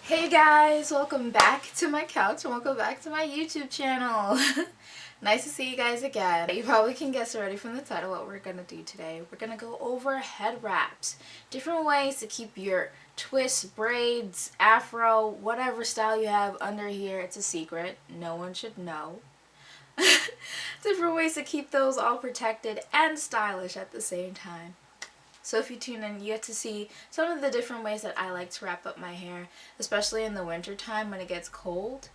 Hey guys, welcome back to my couch and welcome back to my YouTube channel. Nice to see you guys again. You probably can guess already from the title what we're going to do today. We're going to go over head wraps. Different ways to keep your twists, braids, afro, whatever style you have under here. It's a secret. No one should know. Different ways to keep those all protected and stylish at the same time. So if you tune in, you get to see some of the different ways that I like to wrap up my hair, especially in the winter time when it gets cold.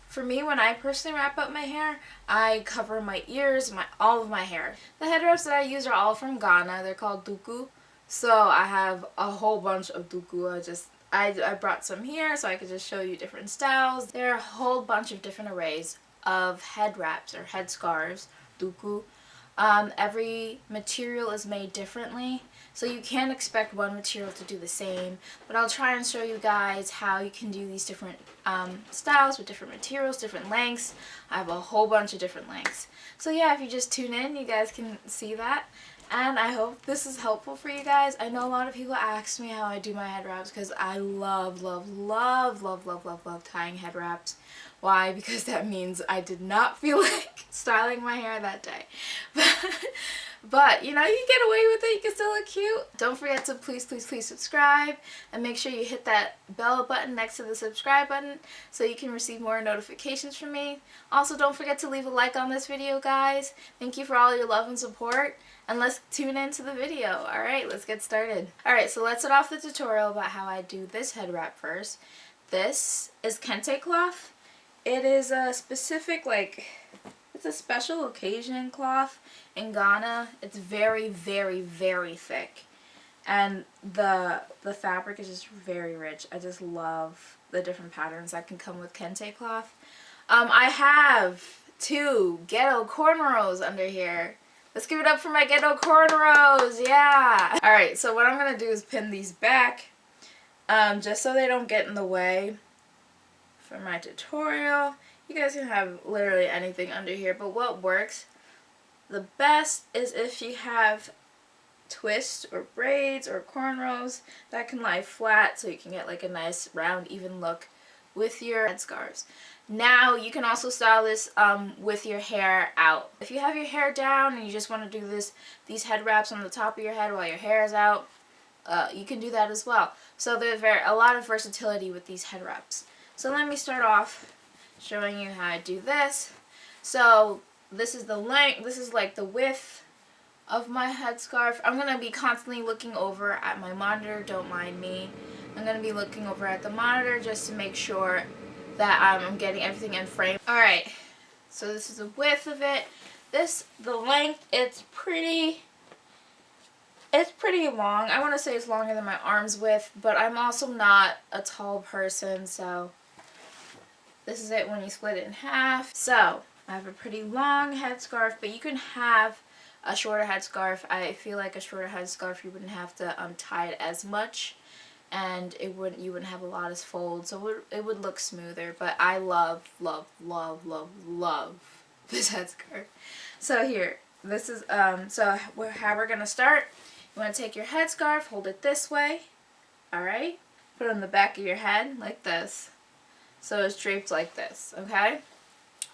For me, when I personally wrap up my hair, I cover my ears, all of my hair. The head wraps that I use are all from Ghana. They're called duku. So I have a whole bunch of duku. I brought some here so I could just show you different styles. There are a whole bunch of different arrays of head wraps or head scarves, duku. Every material is made differently, so you can't expect one material to do the same, but I'll try and show you guys how you can do these different styles with different materials, different lengths. I have a whole bunch of different lengths. So yeah, if you just tune in, you guys can see that, and I hope this is helpful for you guys. I know a lot of people ask me how I do my head wraps because I love tying head wraps. Why? Because that means I did not feel like styling my hair that day. But you know, you get away with it, you can still look cute. Don't forget to please subscribe and make sure you hit that bell button next to the subscribe button so you can receive more notifications from me. Also, don't forget to leave a like on this video, guys. Thank you for all your love and support, and let's tune into the video. Alright, let's get started. Alright, so let's start off the tutorial about how I do this head wrap first. This is kente cloth. It is a specific, it's a special occasion cloth in Ghana. It's very thick, and the fabric is just very rich. I just love the different patterns that can come with kente cloth. I have two ghetto cornrows under here. Let's give it up for my ghetto cornrows, yeah! Alright, so what I'm going to do is pin these back, just so they don't get in the way. For my tutorial, you guys can have literally anything under here, but what works the best is if you have twists or braids or cornrows that can lie flat so you can get like a nice round even look with your head scarves. Now you can also style this with your hair out. If you have your hair down and you just want to do these head wraps on the top of your head while your hair is out, you can do that as well. So there's a lot of versatility with these head wraps. So let me start off showing you how I do this. So this is the length, this is like the width of my headscarf. I'm going to be constantly looking over at my monitor, don't mind me. I'm going to be looking over at the monitor just to make sure that I'm getting everything in frame. Alright, so this is the width of it. The length, it's pretty long. I want to say it's longer than my arm's width, but I'm also not a tall person, so this is it when you split it in half. So I have a pretty long headscarf, but you can have a shorter headscarf. I feel like a shorter headscarf you wouldn't have to tie it as much, and you wouldn't have a lot of folds, so it would look smoother. But I love this headscarf. So here, this is so how we're gonna start. You want to take your headscarf, hold it this way, alright? Put it on the back of your head like this. So it's draped like this, okay?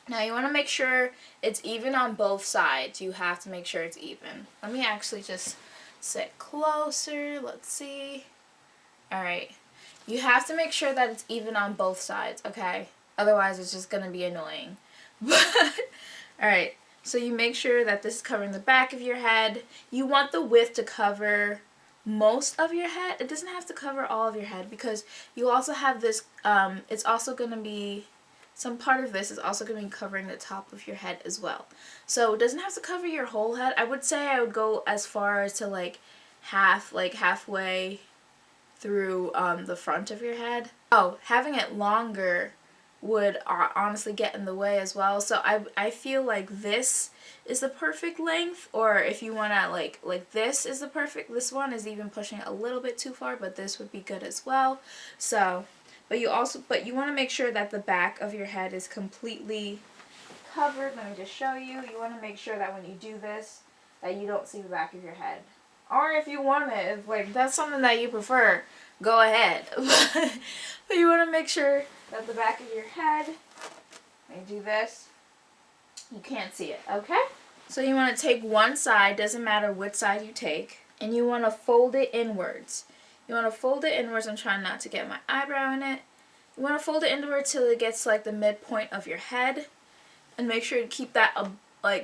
Now you want to make sure it's even on both sides. You have to make sure it's even. Let me actually just sit closer. Let's see. Alright. You have to make sure that it's even on both sides, okay? Otherwise it's just going to be annoying. Alright. So you make sure that this is covering the back of your head. You want the width to cover most of your head. It doesn't have to cover all of your head because you also have this, it's also going to be, some part of this is also going to be covering the top of your head as well. So it doesn't have to cover your whole head. I would say I would go as far as to like halfway through the front of your head. Oh, having it longer would honestly get in the way as well. So I feel like this is the perfect length, or if you want to like this is the perfect, this one is even pushing a little bit too far, but this would be good as well. So but you want to make sure that the back of your head is completely covered. Let me just show you. You want to make sure that when you do this that you don't see the back of your head. Or if you want it, if like that's something that you prefer, go ahead. But you want to make sure that the back of your head, let me do this, you can't see it, okay? So you want to take one side, doesn't matter which side you take, and you want to fold it inwards. You want to fold it inwards. I'm trying not to get my eyebrow in it. You want to fold it inwards till it gets like the midpoint of your head, and make sure to keep that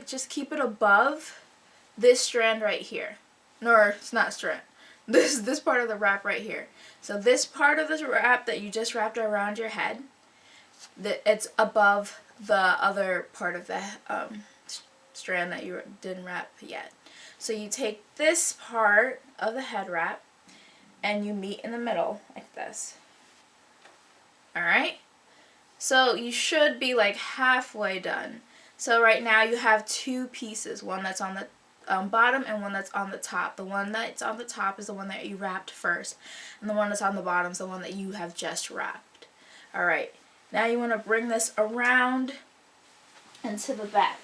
just keep it above this strand right here. No, it's not strand. This part of the wrap right here. So this part of the wrap that you just wrapped around your head, it's above the other part of the strand that you didn't wrap yet. So you take this part of the head wrap and you meet in the middle like this. Alright? So you should be like halfway done. So right now you have two pieces, one that's on the bottom and one that's on the top. The one that's on the top is the one that you wrapped first, and the one that's on the bottom is the one that you have just wrapped. Alright, now you want to bring this around and to the back.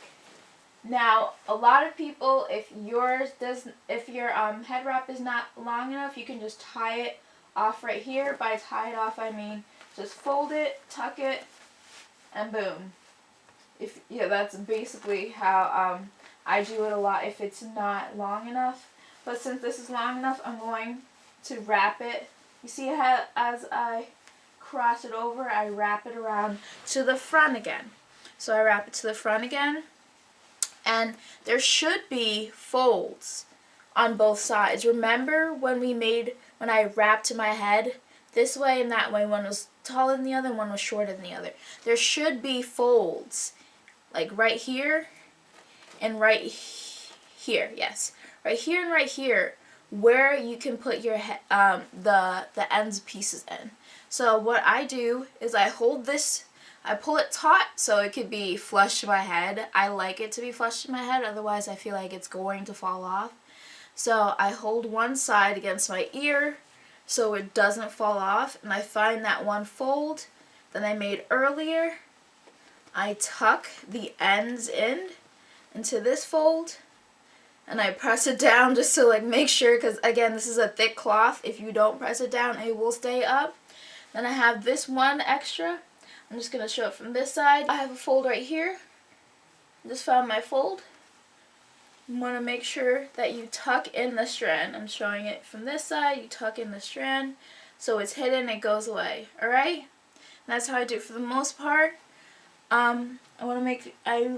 Now, a lot of people, if your head wrap is not long enough, you can just tie it off right here. By tie it off, I mean just fold it, tuck it, and boom. That's basically how I do it a lot if it's not long enough. But since this is long enough, I'm going to wrap it. You see how as I cross it over, I wrap it around to the front again. So I wrap it to the front again. And there should be folds on both sides. Remember when I wrapped my head this way and that way, one was taller than the other, one was shorter than the other. There should be folds, like right here and right here, yes. Right here and right here, where you can put your the ends pieces in. So what I do is I hold this, I pull it taut so it could be flush to my head. I like it to be flush to my head, otherwise I feel like it's going to fall off. So I hold one side against my ear so it doesn't fall off, and I find that one fold that I made earlier. I tuck the ends into this fold, and I press it down just to like make sure, because again, this is a thick cloth. If you don't press it down, it will stay up. Then I have this one extra. I'm just going to show it from this side. I have a fold right here. Just found my fold. You want to make sure that you tuck in the strand. I'm showing it from this side. You tuck in the strand so it's hidden, it goes away. Alright? That's how I do it for the most part. I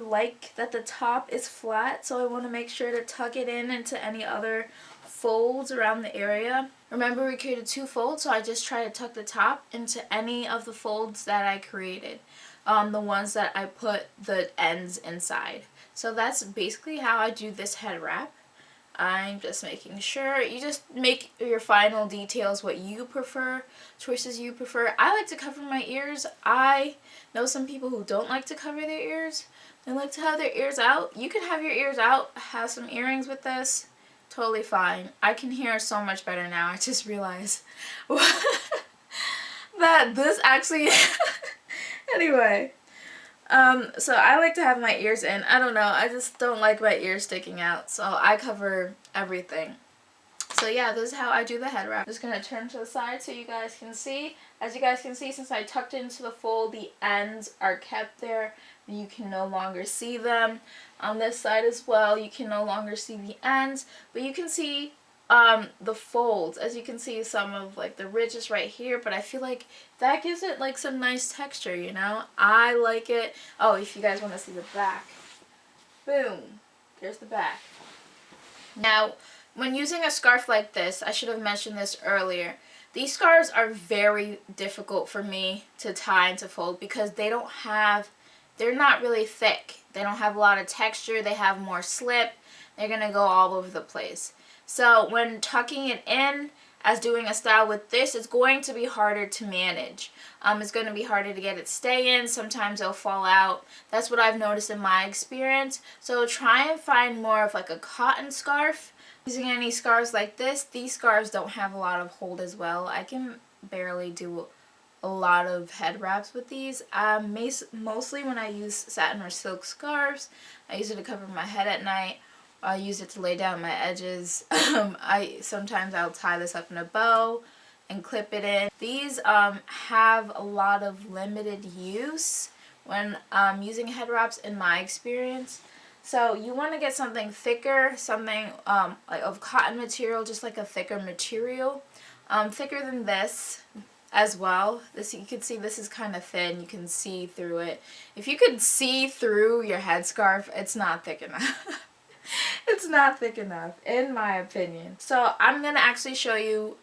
like that the top is flat, so I want to make sure to tuck it into any other folds around the area. Remember, we created two folds, so I just try to tuck the top into any of the folds that I created. The ones that I put the ends inside. So that's basically how I do this head wrap. I'm just making sure you just make your final details what you prefer, choices you prefer. I like to cover my ears. I know some people who don't like to cover their ears. They like to have their ears out. You can have your ears out, have some earrings with this. Totally fine. I can hear so much better now. I just realized that this actually anyway. So I like to have my ears in. I don't know, I just don't like my ears sticking out, so I cover everything. So yeah, this is how I do the head wrap. I'm just going to turn to the side so you guys can see. As you guys can see, since I tucked it into the fold, the ends are kept there. You can no longer see them. On this side as well, you can no longer see the ends, but you can see the folds. As you can see, some of like the ridges right here, but I feel like that gives it like some nice texture, you know? I like it. Oh, if you guys want to see the back. Boom. There's the back. Now, when using a scarf like this, I should have mentioned this earlier. These scarves are very difficult for me to tie and to fold because they're not really thick. They don't have a lot of texture. They have more slip. They're going to go all over the place. So when tucking it in, as doing a style with this, it's going to be harder to manage. It's going to be harder to get it stay in. Sometimes it'll fall out. That's what I've noticed in my experience. So try and find more of like a cotton scarf. Using any scarves like this, these scarves don't have a lot of hold as well. I can barely do a lot of head wraps with these. Mostly when I use satin or silk scarves, I use it to cover my head at night. I'll use it to lay down my edges. Sometimes I'll tie this up in a bow and clip it in. These have a lot of limited use when using head wraps in my experience. So you want to get something thicker, something like of cotton material, just like a thicker material, thicker than this as well. This, you can see this is kind of thin. You can see through it. If you could see through your headscarf, it's not thick enough. It's not thick enough, in my opinion. So I'm gonna actually show you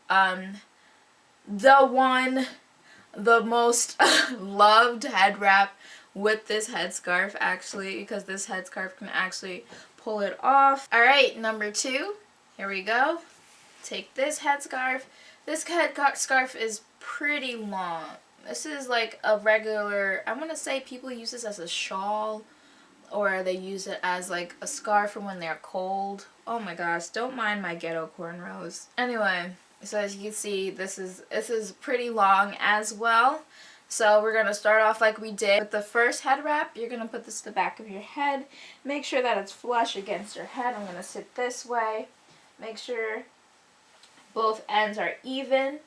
the most loved head wrap with this headscarf, actually, because this headscarf can actually pull it off. Alright, number 2, here we go. Take this headscarf. This headscarf is pretty long. This is like a regular, I'm gonna say people use this as a shawl, or they use it as like a scarf for when they're cold. Oh my gosh, don't mind my ghetto cornrows. Anyway, so as you can see, this is pretty long as well. So we're going to start off like we did with the first head wrap. You're going to put this to the back of your head. Make sure that it's flush against your head. I'm going to sit this way. Make sure both ends are even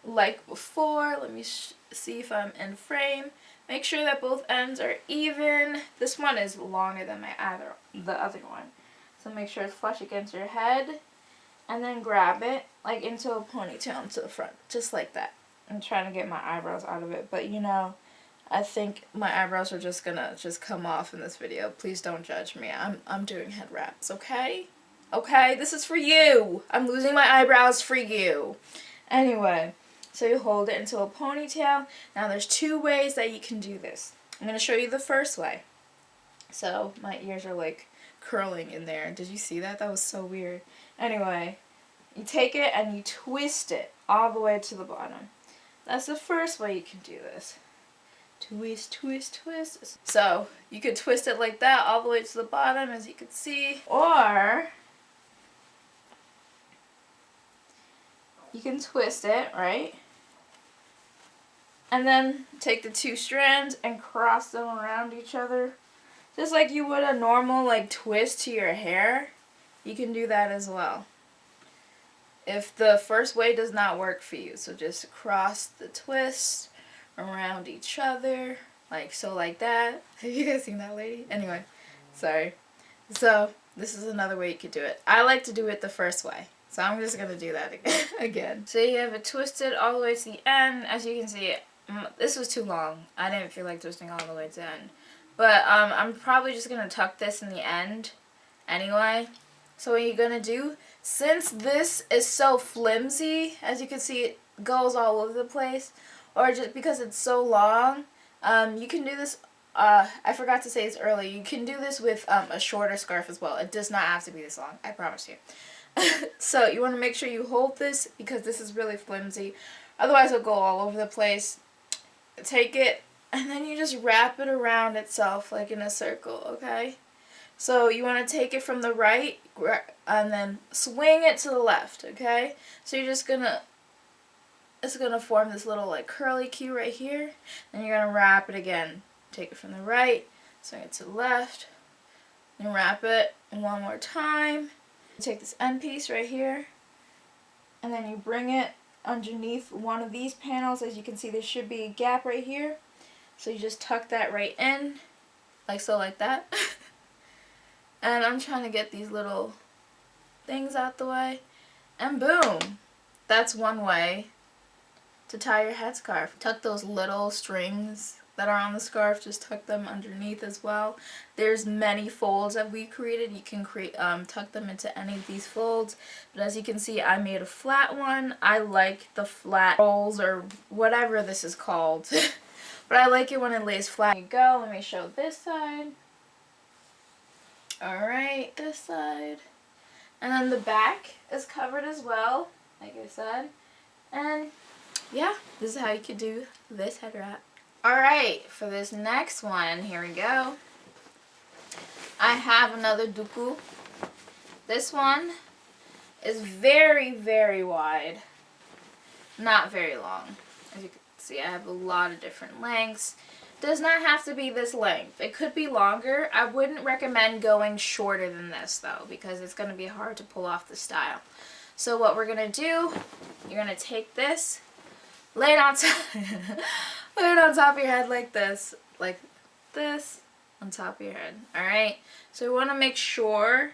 like before. Let me see if I'm in frame. Make sure that both ends are even. This one is longer than the other one. So make sure it's flush against your head. And then grab it like into a ponytail into the front. Just like that. I'm trying to get my eyebrows out of it, but you know, I think my eyebrows are just gonna come off in this video. Please don't judge me. I'm doing head wraps, okay? Okay, this is for you. I'm losing my eyebrows for you. Anyway, so you hold it into a ponytail. Now there's 2 ways that you can do this. I'm gonna show you the first way. So my ears are like curling in there. Did you see that? That was so weird. Anyway, you take it and you twist it all the way to the bottom. That's the first way you can do this. Twist, twist, twist. So you could twist it like that all the way to the bottom, as you can see. Or you can twist it, right? And then take the 2 strands and cross them around each other. Just like you would a normal like twist to your hair. You can do that as well. If the first way does not work for you, so just cross the twists around each other, like so, like that. Have you guys seen that lady? Anyway, sorry. So this is another way you could do it. I like to do it the first way, so I'm just gonna do that again. So you have it twisted all the way to the end. As you can see, this was too long. I didn't feel like twisting all the way to the end, but I'm probably just gonna tuck this in the end anyway. So what you're gonna do, since this is so flimsy, as you can see, it goes all over the place, or just because it's so long, you can do this, I forgot to say this earlier, you can do this with a shorter scarf as well. It does not have to be this long, I promise you. So you want to make sure you hold this, because this is really flimsy, otherwise it'll go all over the place. Take it, and then you just wrap it around itself like in a circle, okay? So you want to take it from the right and then swing it to the left, okay? So you're just gonna, it's gonna form this little like curly Q right here. Then you're gonna wrap it again. Take it from the right, swing it to the left, and wrap it one more time. You take this end piece right here, and then you bring it underneath one of these panels. As you can see, there should be a gap right here. So you just tuck that right in, like so, like that. And I'm trying to get these little things out the way. And boom! That's one way to tie your headscarf. Tuck those little strings that are on the scarf, just tuck them underneath as well. There's many folds that we created. You can tuck them into any of these folds. But as you can see, I made a flat one. I like the flat rolls, or whatever this is called. But I like it when it lays flat. Here you go. Let me show this side. Alright, this side. And then the back is covered as well, like I said. And yeah, this is how you could do this head wrap. Alright, for this next one, here we go. I have another duku. This one is very, very wide. Not very long. As you can see, I have a lot of different lengths. does not have to be this length. It could be longer. I wouldn't recommend going shorter than this though, because it's going to be hard to pull off the style. So what we're going to do, you're going to take this, lay it on top, lay it on top of your head like this on top of your head. Alright, so we want to make sure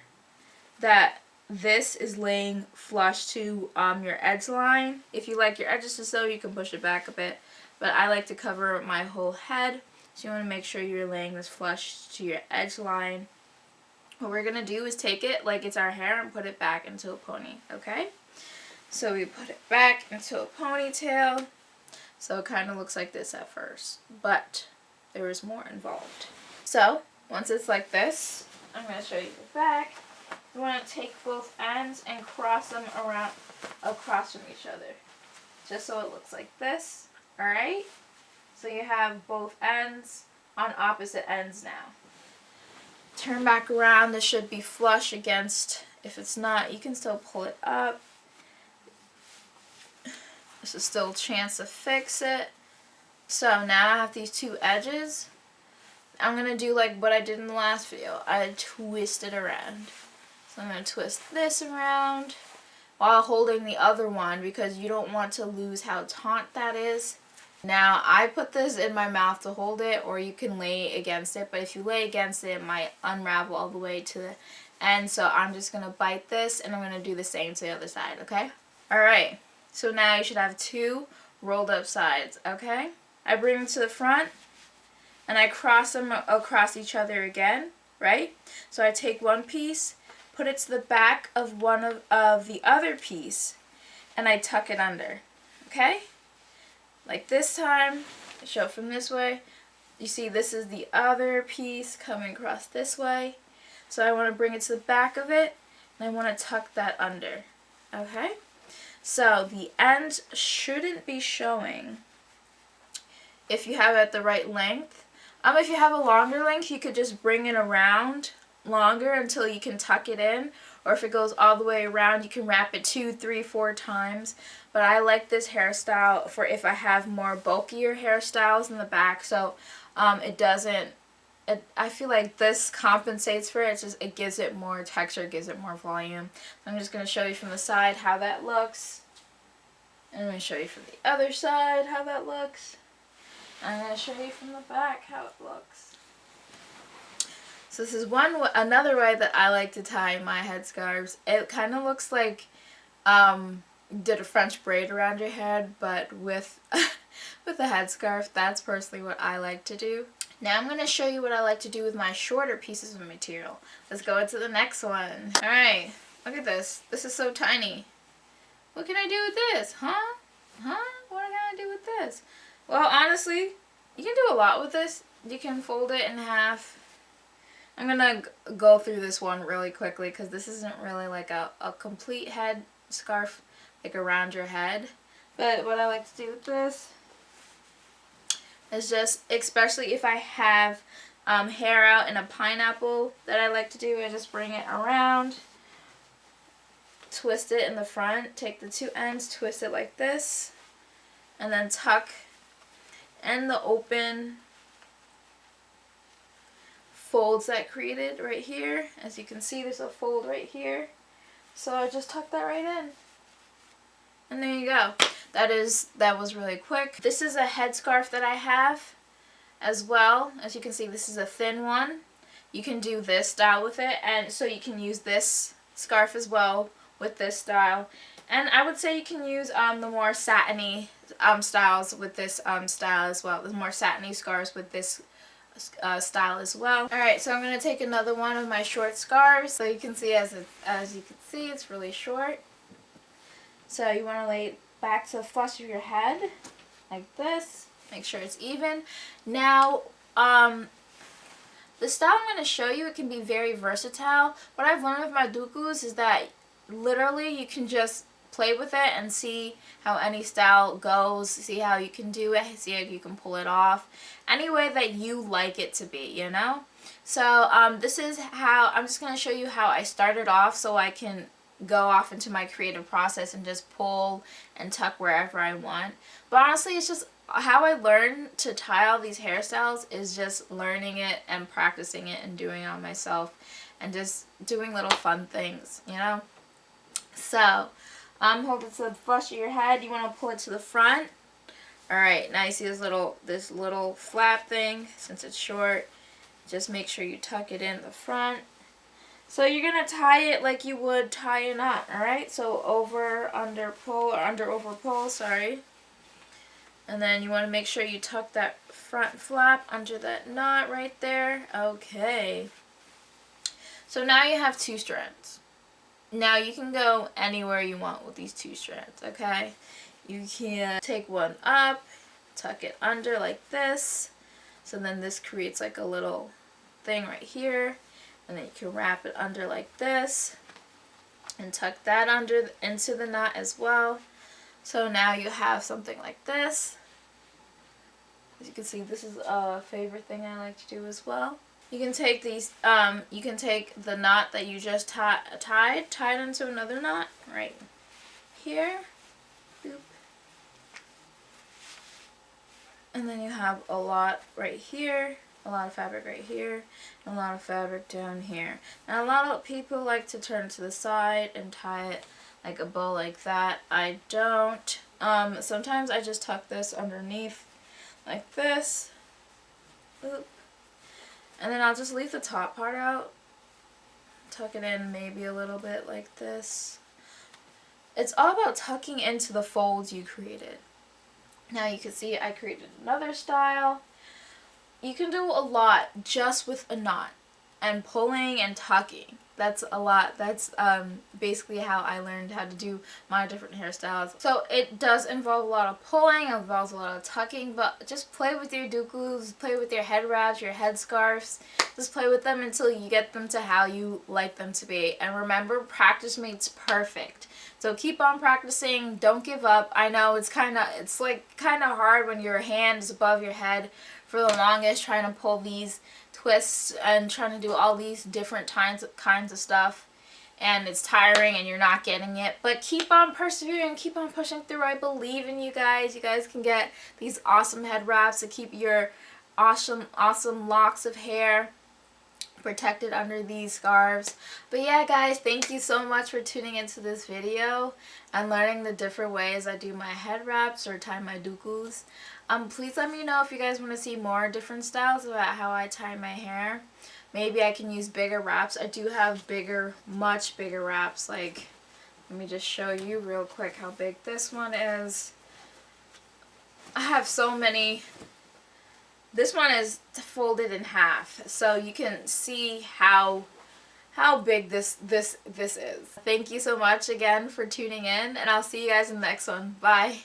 that this is laying flush to your edge line. If you like your edges to sew, you can push it back a bit, but I like to cover my whole head, so you want to make sure you're laying this flush to your edge line. What we're going to do is take it like it's our hair and put it back into a pony, okay? So we put it back into a ponytail, so it kind of looks like this at first, but there is more involved. So once it's like this, I'm going to show you the back. You want to take both ends and cross them around across from each other, just so it looks like this. Alright? So you have both ends on opposite ends now. Turn back around. This should be flush against. If it's not, you can still pull it up. There's still a chance to fix it. So now I have these two edges. I'm going to do like what I did in the last video. I twist it around. So I'm going to twist this around while holding the other one, because you don't want to lose how taut that is. Now I put this in my mouth to hold it, or you can lay against it, but if you lay against it, it might unravel all the way to the end. So I'm just going to bite this, and I'm going to do the same to the other side, okay? Alright, so now you should have two rolled up sides, okay? I bring them to the front, and I cross them across each other again, right? So I take one piece, put it to the back of one of the other piece, and I tuck it under, okay? Like this time, I show it from this way. You see this is the other piece coming across this way. So I want to bring it to the back of it, and I want to tuck that under, okay? So the end shouldn't be showing if you have it at the right length. If you have a longer length, you could just bring it around longer until you can tuck it in, or if it goes all the way around, you can wrap it 2, 3, 4 times. But I like this hairstyle for if I have more bulkier hairstyles in the back, so it doesn't, I feel like this compensates for it. It gives it more texture, gives it more volume. I'm just going to show you from the side how that looks, and I'm going to show you from the other side how that looks. I'm going to show you from the back how it looks. So this is another way that I like to tie my headscarves. It kind of looks like did a French braid around your head, but with with a headscarf. That's personally what I like to do. Now I'm going to show you what I like to do with my shorter pieces of material. Let's go into the next one. Alright, look at this. This is so tiny. What can I do with this? Huh? What can I do with this? Well, honestly, you can do a lot with this. You can fold it in half. I'm going to go through this one really quickly because this isn't really like a complete head scarf like around your head. But what I like to do with this is just, especially if I have hair out in a pineapple that I like to do, I just bring it around, twist it in the front, take the two ends, twist it like this, and then tuck in the open folds that created right here. As you can see, there's a fold right here. So I just tuck that right in. And there you go. That was really quick. This is a headscarf that I have as well. As you can see, this is a thin one. You can do this style with it, and so you can use this scarf as well with this style. And I would say you can use the more satiny styles with this style as well. The more satiny scarves with this style as well. Alright, so I'm going to take another one of my short scarves. So you can see, as you can see, it's really short. So you want to lay it back to the flush of your head, like this. Make sure it's even. Now, the style I'm going to show you, it can be very versatile. What I've learned with my dukus is that literally you can just play with it and see how any style goes, see how you can do it, see how you can pull it off, any way that you like it to be, you know? So this is how, I'm just going to show you how I started off so I can go off into my creative process and just pull and tuck wherever I want. But honestly, it's just how I learned to tie all these hairstyles is just learning it and practicing it and doing it on myself and just doing little fun things, you know? So, hold it to the brush of your head. You want to pull it to the front. Alright, now you see this little flap thing. Since it's short, just make sure you tuck it in the front. So you're going to tie it like you would tie a knot, alright? So over, under, pull, or under, over, pull, sorry. And then you want to make sure you tuck that front flap under that knot right there. Okay. So now you have 2 strands. Now you can go anywhere you want with these 2 strands, okay? You can take one up, tuck it under like this. So then this creates like a little thing right here. And then you can wrap it under like this. And tuck that under into the knot as well. So now you have something like this. As you can see, this is a favorite thing I like to do as well. You can take these, you can take the knot that you just tied into another knot right here. Boop. And then you have a lot right here, a lot of fabric right here, and a lot of fabric down here. Now a lot of people like to turn to the side and tie it like a bow like that. I don't. Sometimes I just tuck this underneath like this. Oop. And then I'll just leave the top part out. Tuck it in maybe a little bit like this. It's all about tucking into the folds you created. Now you can see I created another style. You can do a lot just with a knot and pulling and tucking. That's a lot. That's basically how I learned how to do my different hairstyles. So it does involve a lot of pulling, it involves a lot of tucking, but just play with your dukus, play with your head wraps, your head scarves. Just play with them until you get them to how you like them to be. And remember, practice makes perfect. So keep on practicing. Don't give up. I know it's kind of hard when your hand is above your head for the longest, trying to pull these twists and trying to do all these different kinds of stuff, and it's tiring and you're not getting it, but keep on persevering, keep on pushing through. I believe in you guys. You guys can get these awesome head wraps to keep your awesome locks of hair protected under these scarves. But yeah guys, thank you so much for tuning into this video and learning the different ways I do my head wraps or tie my dukus. Please let me know if you guys want to see more different styles about how I tie my hair. Maybe I can use bigger wraps. I do have much bigger wraps. Like, let me just show you real quick how big this one is. I have so many. This one is folded in half, so you can see how big this is. Thank you so much again for tuning in, and I'll see you guys in the next one. Bye.